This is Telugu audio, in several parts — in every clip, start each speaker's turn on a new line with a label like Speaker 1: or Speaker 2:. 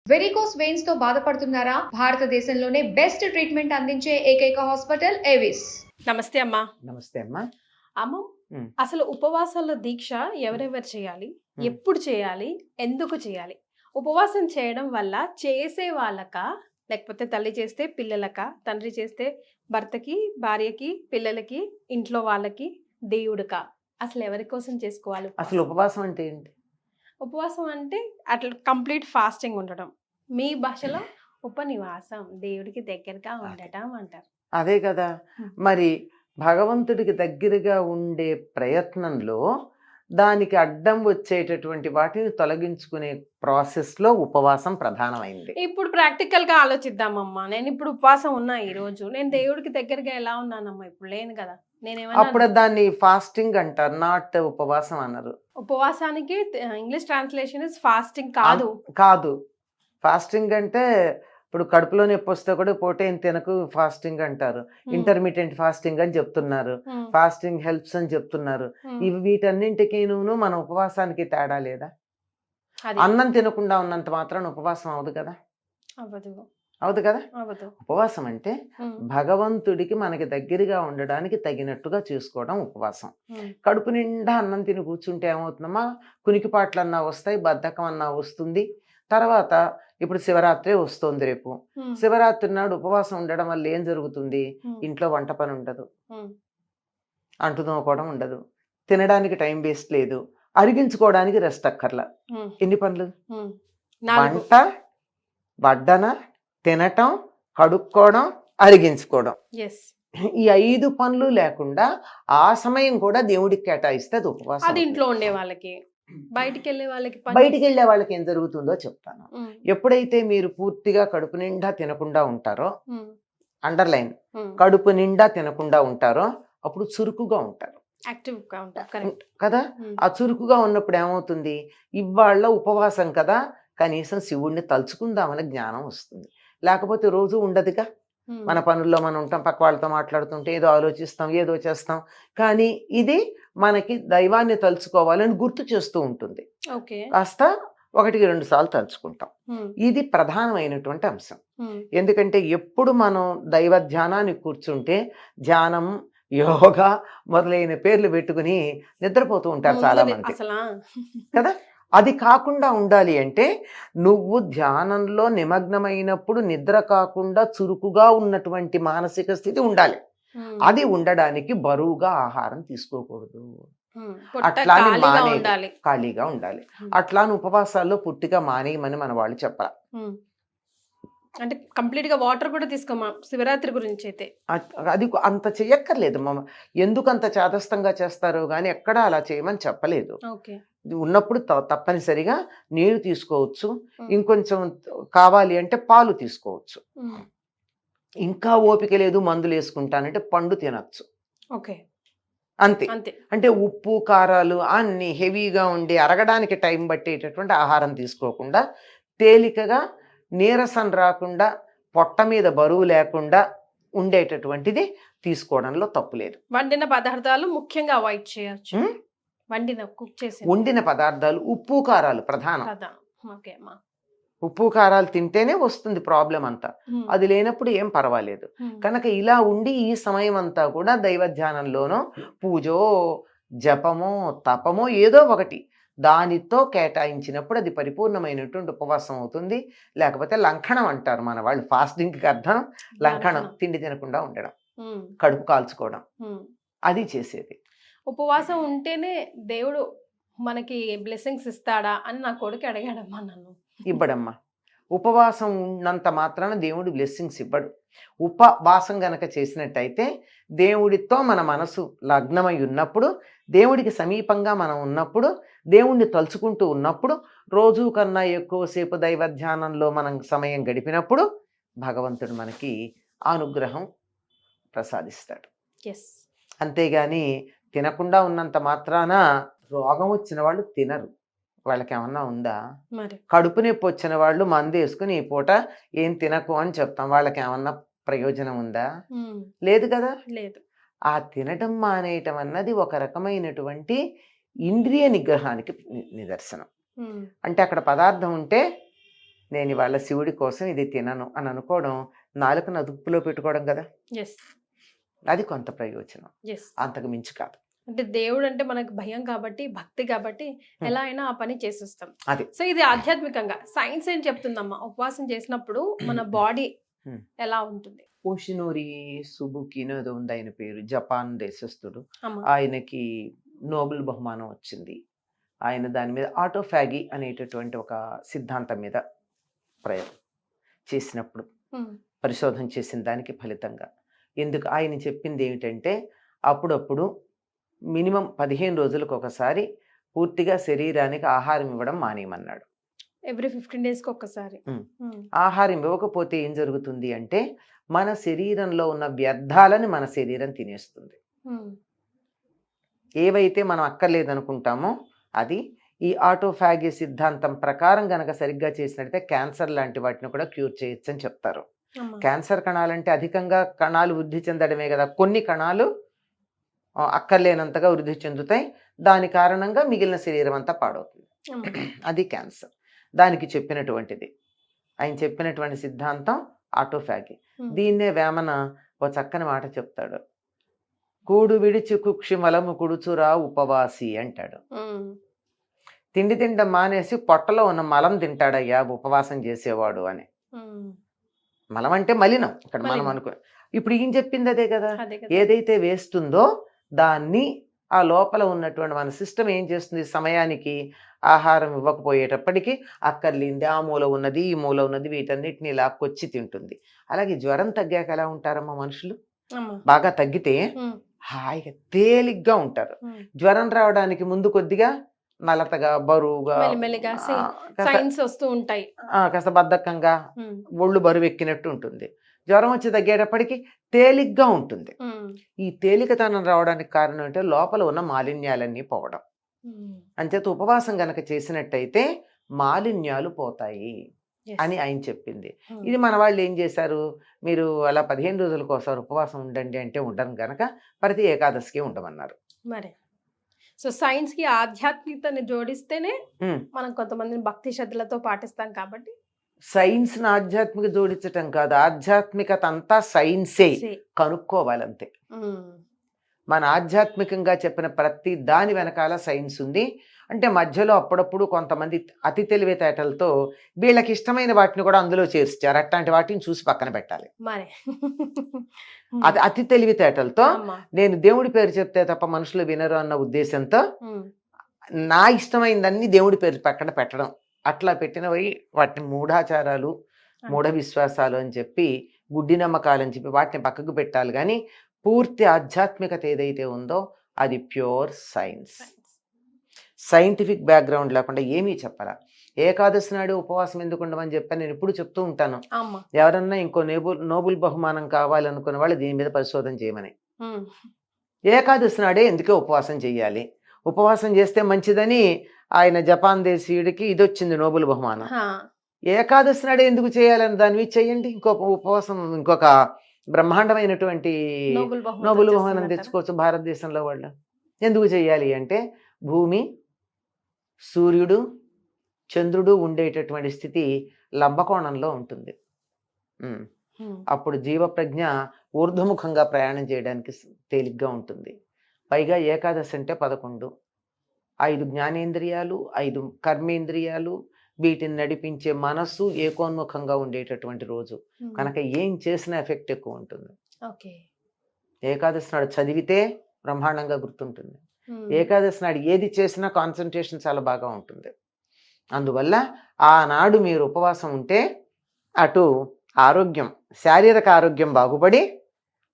Speaker 1: వెరికోస్ వెయిన్స్ తో బాధపడుతున్నారా? భారతదేశంలోనే బెస్ట్ ట్రీట్మెంట్ అందించే ఏకైక హాస్పిటల్ ఏవిస్.
Speaker 2: నమస్తే అమ్మా.
Speaker 3: నమస్తే అమ్మా.
Speaker 2: అమ్మ,
Speaker 3: ఉమ్,
Speaker 2: అసలు ఉపవాసాల దీక్ష ఎవరెవరు చేయాలి, ఎప్పుడు చేయాలి, ఎందుకు చేయాలి? ఉపవాసం చేయడం వల్ల చేసే వాళ్ళకా, లేకపోతే తల్లి చేస్తే పిల్లలకా, తండ్రి చేస్తే భర్తకి, భార్యకి, పిల్లలకి, ఇంట్లో వాళ్ళకి, దేవుడికా? అసలు ఎవరి కోసం చేసుకోవాలి
Speaker 3: అసలు ఉపవాసం అంటే ఏంటి?
Speaker 2: ఉపవాసం అంటే అట్లా కంప్లీట్ ఫాస్టింగ్ ఉండడం. మీ భాషలో ఉపనివాసం, దేవుడికి దగ్గరగా ఉండటం అంటారు.
Speaker 3: అదే కదా. మరి భగవంతుడికి దగ్గరగా ఉండే ప్రయత్నంలో దానికి అడ్డం వచ్చేటటువంటి వాటిని తొలగించుకునే ప్రాసెస్లో ఉపవాసం ప్రధానమైంది.
Speaker 2: ఇప్పుడు ప్రాక్టికల్ గా ఆలోచిద్దామమ్మా. నేను ఇప్పుడు ఉపవాసం ఉన్నా, ఈ రోజు నేను దేవుడికి దగ్గరగా ఎలా ఉన్నానమ్మా? ఇప్పుడు లేను కదా.
Speaker 3: అప్పుడు దాన్ని ఫాస్టింగ్ అంటారు, నాట్ ఉపవాసం అన్నారు.
Speaker 2: ఉపవాసానికి ఇంగ్లీష్ ట్రాన్స్లేషన్ ఇస్ ఫాస్టింగ్ కాదు.
Speaker 3: కాదు, ఫాస్టింగ్ అంటే ఇప్పుడు కడుపులో నొప్పి వస్తే కూడా పూటేం తినకు ఫాస్టింగ్ అంటారు. ఇంటర్మీడియట్ ఫాస్టింగ్ అని చెప్తున్నారు, ఫాస్టింగ్ హెల్ప్స్ అని చెప్తున్నారు. ఇవి వీటన్నింటికి మన ఉపవాసానికి తేడా లేదా? అన్నం తినకుండా ఉన్నంత మాత్రం ఉపవాసం అవదు కదా. అవదు కదా. ఉపవాసం అంటే భగవంతుడికి మనకి దగ్గరగా ఉండడానికి తగినట్టుగా చేసుకోవడం ఉపవాసం. కడుపు నిండా అన్నం తిని కూర్చుంటే ఏమవుతుందమ్మా, కునికిపాట్లన్నా వస్తాయి, బద్ధకం అన్నా వస్తుంది. తర్వాత ఇప్పుడు శివరాత్రి వస్తుంది రేపు. శివరాత్రి నాడు ఉపవాసం ఉండడం వల్ల ఏం జరుగుతుంది? ఇంట్లో వంట పని ఉండదు, అంటు తోముకోవడం ఉండదు, తినడానికి టైం వేస్ట్ లేదు, అరిగించుకోవడానికి రెస్ట్ అక్కర్లా. ఎన్ని పనులు? వంట, వడ్డన, తినటం, కడుక్కోవడం, అరిగించుకోవడం. ఈ 5 పనులు లేకుండా ఆ సమయం కూడా దేవుడికి కేటాయిస్తే అది ఉపవాసం.
Speaker 2: అది ఇంట్లో ఉండే వాళ్ళకి. బయటికి
Speaker 3: వెళ్ళే వాళ్ళకి ఏం జరుగుతుందో చెప్తాను. ఎప్పుడైతే మీరు పూర్తిగా కడుపు నిండా తినకుండా ఉంటారో, అండర్లైన్, కడుపు నిండా తినకుండా ఉంటారో అప్పుడు చురుకుగా ఉంటారు కదా. ఆ చురుకుగా ఉన్నప్పుడు ఏమవుతుంది? ఇవాళ ఉపవాసం కదా, కనీసం శివుణ్ణి తలుచుకుందామని జ్ఞానం వస్తుంది. లేకపోతే రోజు ఉండదుగా. మన పనుల్లో మనం ఉంటాం, పక్క వాళ్ళతో మాట్లాడుతుంటే ఏదో ఆలోచిస్తాం, ఏదో చేస్తాం. కానీ ఇది మనకి దైవాన్ని తలుచుకోవాలని గుర్తు చేస్తూ ఉంటుంది. కాస్త 1-2 సార్లు తలుచుకుంటాం. ఇది ప్రధానమైనటువంటి అంశం. ఎందుకంటే ఎప్పుడు మనం దైవ ధ్యానాన్ని కూర్చుంటే ధ్యానం, యోగా మొదలైన పేర్లు పెట్టుకుని నిద్రపోతూ ఉంటారు చాలా మంది కదా. అది కాకుండా ఉండాలి అంటే నువ్వు ధ్యానంలో నిమగ్నమైనప్పుడు నిద్ర కాకుండా చురుకుగా ఉన్నటువంటి మానసిక స్థితి ఉండాలి. అది ఉండడానికి బరువుగా ఆహారం తీసుకోకూడదు, అట్లా ఖాళీగా ఉండాలి. అట్లా ఉపవాసాల్లో పుట్టిగా మానేయమని మన వాళ్ళు చెప్పాలి.
Speaker 2: అంటే కంప్లీట్ గా వాటర్ కూడా తీసుకోమా శివరాత్రి గురించి అయితే?
Speaker 3: అది అంత చెయ్యక్కర్లేదు. ఎందుకు అంత చాదస్తంగా చేస్తారో గానీ ఎక్కడా అలా చేయమని చెప్పలేదు. ఉన్నప్పుడు తప్పనిసరిగా నీరు తీసుకోవచ్చు, ఇంకొంచెం కావాలి అంటే పాలు తీసుకోవచ్చు. ఇంకా ఓపిక లేదు, మందులు వేసుకుంటానంటే పండు తినచ్చు. అంతే. అంటే ఉప్పు కారాలు అన్ని హెవీగా ఉండి అరగడానికి టైం పట్టేటటువంటి ఆహారం తీసుకోకుండా, తేలికగా నీరసం రాకుండా, పొట్ట మీద బరువు లేకుండా ఉండేటటువంటిది తీసుకోవడంలో తప్పు లేదు.
Speaker 2: వండిన పదార్థాలు ముఖ్యంగా అవాయిడ్ చేయొచ్చు.
Speaker 3: వండిన పదార్థాలు, ఉప్పు కారాలు ప్రధానం. ఉప్పు కారాలు తింటేనే వస్తుంది ప్రాబ్లం అంతా. అది లేనప్పుడు ఏం పర్వాలేదు. కనుక ఇలా ఉండి ఈ సమయం అంతా కూడా దైవ ధ్యానంలోనో, పూజో, జపమో, తపమో ఏదో ఒకటి దానితో కేటాయించినప్పుడు అది పరిపూర్ణమైనటువంటి ఉపవాసం అవుతుంది. లేకపోతే లంఘనం అంటారు మన వాళ్ళు. ఫాస్టింగ్కి అర్థం లంఘనం, తిండి తినకుండా ఉండడం, కడుపు కాల్చుకోవడం, అది చేసేది.
Speaker 2: ఉపవాసం ఉంటేనే దేవుడు మనకి బ్లెస్సింగ్స్ ఇస్తాడా అని నా కొడుకు అడిగాడమ్మా నన్ను.
Speaker 3: ఇవ్వడమ్మా. ఉపవాసం ఉన్నంత మాత్రాన దేవుడు బ్లెస్సింగ్స్ ఇవ్వడు. ఉపవాసం గనక చేసినట్టయితే దేవుడితో మన మనసు లగ్నమై ఉన్నప్పుడు, దేవుడికి సమీపంగా మనం ఉన్నప్పుడు, దేవుణ్ణి తలుచుకుంటూ ఉన్నప్పుడు, రోజు కన్నా ఎక్కువసేపు దైవ ధ్యానంలో మనం సమయం గడిపినప్పుడు భగవంతుడు మనకి అనుగ్రహం ప్రసాదిస్తాడు. అంతేగాని తినకుండా ఉన్నంత మాత్రాన రోగం వచ్చిన వాళ్ళు తినరు. వాళ్ళకి ఏమన్నా ఉందా? కడుపు నొప్పి వచ్చిన వాళ్ళు మందు వేసుకుని ఈ పూట ఏం తినకు అని చెప్తాం. వాళ్ళకి ఏమన్నా ప్రయోజనం ఉందా? లేదు కదా.
Speaker 2: లేదు.
Speaker 3: ఆ తినటం మానేయటం అన్నది ఒక రకమైనటువంటి ఇంద్రియ నిగ్రహానికి నిదర్శనం. అంటే అక్కడ పదార్థం ఉంటే నేను ఇవాళ శివుడి కోసం ఇది తినను అని అనుకోవడం నాలుకను అదుపులో పెట్టుకోవడం కదా,
Speaker 2: ఎస్
Speaker 3: అది కొంత ప్రయోజనం,
Speaker 2: ఎస్.
Speaker 3: అంతకు మించి కాదు.
Speaker 2: అంటే దేవుడు అంటే మనకు భయం కాబట్టి, భక్తి కాబట్టి ఎలా అయినా ఆ పని చేసేస్తాం.
Speaker 3: అది
Speaker 2: సో ఇది ఆధ్యాత్మికంగా. సైన్స్ ఏం చెప్తుందమ్మా ఉపవాసం చేసినప్పుడు మన బాడీ ఎలా ఉంటుంది?
Speaker 3: ఓషినోరి సుబుకినో ఏదో ఉంది ఆయన పేరు, జపాన్ దేశస్థుడు.
Speaker 2: అమ్మా.
Speaker 3: ఆయనకి నోబెల్ బహుమానం వచ్చింది. ఆయన దాని మీద ఆటోఫాగి అనేటటువంటి ఒక సిద్ధాంతం మీద ప్రయోగం చేసినప్పుడు పరిశోధన చేసిన దానికి ఫలితంగా ఎందుకు ఆయన చెప్పింది ఏమిటంటే, అప్పుడప్పుడు మినిమం 15 రోజులకు ఒకసారి పూర్తిగా శరీరానికి ఆహారం ఇవ్వడం మానేయమన్నాడు.
Speaker 2: ఎవ్రీ 15 days కి ఒక్కసారి.
Speaker 3: ఆహారం ఇవ్వకపోతే ఏం జరుగుతుంది అంటే, మన శరీరంలో ఉన్న వ్యర్థాలని మన శరీరం తినేస్తుంది. ఏవైతే మనం అక్కర్లేదనుకుంటామో అది ఈ ఆటోఫాగి సిద్ధాంతం ప్రకారం గనక సరిగ్గా చేసినట్లయితే క్యాన్సర్ లాంటి వాటిని కూడా క్యూర్ చేయొచ్చు అని చెప్తారు. క్యాన్సర్ కణాలంటే అధికంగా కణాలు వృద్ధి చెందడమే కదా, కొన్ని కణాలు అక్కర్లేనంతగా వృద్ధి చెందుతాయి, దాని కారణంగా మిగిలిన శరీరం అంతా పాడవుతుంది. అది క్యాన్సర్. దానికి చెప్పినటువంటిది ఆయన చెప్పినటువంటి సిద్ధాంతం ఆటోఫాగి. దీన్నే వేమన ఓ చక్కని మాట చెప్తాడు, కూడు విడిచి కుక్షి మలము కుడుచురా ఉపవాసి అంటాడు. తిండి తిండం మానేసి పొట్టలో ఉన్న మలం తింటాడయ్యా ఉపవాసం చేసేవాడు అని. మలం అంటే మలినం ఇక్కడ మనం అనుకో. ఇప్పుడు ఈయన చెప్పింది అదే కదా, ఏదైతే వేస్తుందో దాన్ని ఆ లోపల ఉన్నటువంటి మన సిస్టమ్ ఏం చేస్తుంది, సమయానికి ఆహారం ఇవ్వకపోయేటప్పటికీ అక్కర్లేంది ఆ మూల ఉన్నది ఈ మూల ఉన్నది వీటన్నిటిని లాక్కొచ్చి తింటుంది. అలాగే జ్వరం తగ్గాక ఎలా ఉంటారమ్మా మనుషులు, బాగా తగ్గితే హాయిగా తేలిగ్గా ఉంటారు. జ్వరం రావడానికి ముందు కొద్దిగా నలతగా బరువుగా కాస్త బద్ధకంగా ఒళ్ళు బరువు ఎక్కినట్టు ఉంటుంది. జ్వరం వచ్చి తగ్గేటప్పటికి తేలిగ్గా ఉంటుంది. ఈ తేలికతనం రావడానికి కారణం అంటే లోపల ఉన్న మాలిన్యాలన్నీ పోవడం. అంచేత ఉపవాసం గనక చేసినట్టయితే మాలిన్యాలు పోతాయి అని ఆయన చెప్పింది. ఇది మన వాళ్ళు ఏం చేశారు, మీరు అలా 15 రోజులకు ఒకసారి ఉపవాసం ఉండండి అంటే ఉండను గనక ప్రతి ఏకాదశికి ఉండమన్నారు.
Speaker 2: మరి సో సైన్స్ కి ఆధ్యాత్మికతని జోడిస్తేనే మనం కొంతమందిని భక్తి శ్రద్ధలతో పాటిస్తాం కాబట్టి.
Speaker 3: సైన్స్ ని ఆధ్యాత్మిక జోడించటం కాదు, ఆధ్యాత్మికత అంతా సైన్సే, కనుక్కోవాలంతే. మన ఆధ్యాత్మికంగా చెప్పిన ప్రతి దాని వెనకాల సైన్స్ ఉంది. అంటే మధ్యలో అప్పుడప్పుడు కొంతమంది అతి తెలివితేటలతో వీళ్ళకి ఇష్టమైన వాటిని కూడా అందులో చేర్చారు. అట్లాంటి వాటిని చూసి పక్కన పెట్టాలి. అది అతి తెలివితేటలతో నేను దేవుడి పేరు చెప్తే తప్ప మనుషులు వినరు అన్న ఉద్దేశంతో నా ఇష్టమైందన్నీ దేవుడి పేరు పక్కన పెట్టడం, అట్లా పెట్టినవి వాటిని మూఢాచారాలు మూఢ విశ్వాసాలు అని చెప్పి, గుడ్డి నమ్మకాలు అని చెప్పి వాటిని పక్కకు పెట్టాలి. కానీ పూర్తి ఆధ్యాత్మికత ఏదైతే ఉందో అది ప్యూర్ సైన్స్. సైంటిఫిక్ బ్యాక్గ్రౌండ్ లేకుండా ఏమీ చెప్పాలా. ఏకాదశి నాడు ఉపవాసం ఎందుకు ఉండమని చెప్పని నేను ఇప్పుడు చెప్తూ ఉంటాను. ఎవరన్నా ఇంకో నోబెల్ బహుమానం కావాలనుకున్న వాళ్ళు దీని మీద పరిశోధన చేయమని. ఏకాదశి నాడే ఎందుకే ఉపవాసం చేయాలి, ఉపవాసం చేస్తే మంచిదని ఆయన జపాన్ దేశీయుడికి ఇది వచ్చింది నోబెల్ బహుమానం. ఏకాదశి నాడే ఎందుకు చేయాలని దాని మీద చేయండి, ఇంకొక ఉపవాసం ఇంకొక బ్రహ్మాండమైనటువంటి నోబెల్ బహుమానం తెచ్చుకోవచ్చు భారతదేశంలో. వాళ్ళు ఎందుకు చేయాలి అంటే, భూమి సూర్యుడు చంద్రుడు ఉండేటటువంటి స్థితి లంబకోణంలో ఉంటుంది. అప్పుడు జీవప్రజ్ఞ ఊర్ధ్వముఖంగా ప్రయాణం చేయడానికి తేలిగ్గా ఉంటుంది. పైగా ఏకాదశి అంటే 11, 5 జ్ఞానేంద్రియాలు, 5 కర్మేంద్రియాలు, వీటిని నడిపించే మనస్సు ఏకోన్ముఖంగా ఉండేటటువంటి రోజు కనుక ఏం చేసినా ఎఫెక్ట్ ఎక్కువ ఉంటుంది. ఏకాదశి నాడు చదివితే బ్రహ్మాండంగా గుర్తుంటుంది. ఏకాదశి నాడు ఏది చేసినా కాన్సన్ట్రేషన్ చాలా బాగా ఉంటుంది. అందువల్ల ఆనాడు మీరు ఉపవాసం ఉంటే అటు ఆరోగ్యం, శారీరక ఆరోగ్యం బాగుపడి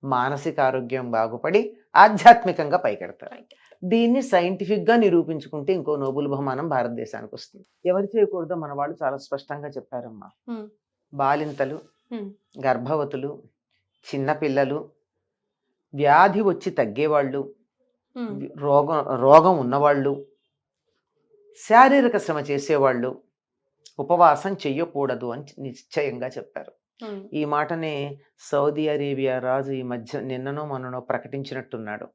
Speaker 3: మానసిక ఆరోగ్యం బాగుపడి ఆధ్యాత్మికంగా పైకెడతారు. దీన్ని సైంటిఫిక్గా నిరూపించుకుంటే ఇంకో నోబెల్ బహుమానం భారతదేశానికి వస్తుంది. ఎవరు చేయకూడదో మన వాళ్ళు చాలా స్పష్టంగా చెప్పారమ్మా. బాలింతలు, గర్భవతులు, చిన్నపిల్లలు, వ్యాధి వచ్చి తగ్గేవాళ్ళు, రోగం ఉన్నవాళ్ళు, శారీరక శ్రమ చేసేవాళ్ళు ఉపవాసం చెయ్యకూడదు అని నిశ్చయంగా చెప్పారు. ఈ మాటనే సౌదీ అరేబియా రాజు ఈ మధ్య నిన్ననో మొన్ననో ప్రకటించినట్టున్నాడు.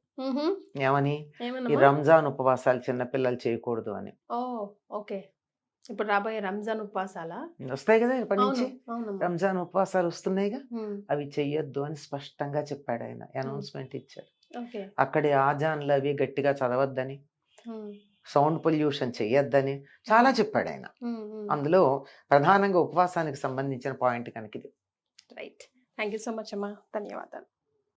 Speaker 3: ఏమని, ఈ రంజాన్ ఉపవాసాలు చిన్నపిల్లలు చేయకూడదు అని.
Speaker 2: ఇప్పుడు రాబోయే రంజాన్ ఉపవాసాలా?
Speaker 3: వస్తాయి కదా ఇప్పటి
Speaker 2: అవును,
Speaker 3: నుంచి.
Speaker 2: అవునమ్మా.
Speaker 3: రంజాన్ ఉపవాసాలు వస్తున్నాయిగా,
Speaker 2: ఉమ్,
Speaker 3: అవి చెయ్యొద్దు అని స్పష్టంగా చెప్పాడు ఆయన, అనౌన్స్మెంట్ ఇచ్చాడు.
Speaker 2: ఓకే.
Speaker 3: అక్కడి ఆజాన్లు అవి గట్టిగా చదవద్దని,
Speaker 2: ఉమ్,
Speaker 3: సౌండ్ పొల్యూషన్ చెయ్యొద్దని చాలా చెప్పాడు ఆయన.
Speaker 2: ఉమ్, ఉమ్.
Speaker 3: అందులో ప్రధానంగా ఉపవాసానికి సంబంధించిన పాయింట్ కనుక ఇది.
Speaker 2: Right. Thank you so much అమ్మా, ధన్యవాదాలు.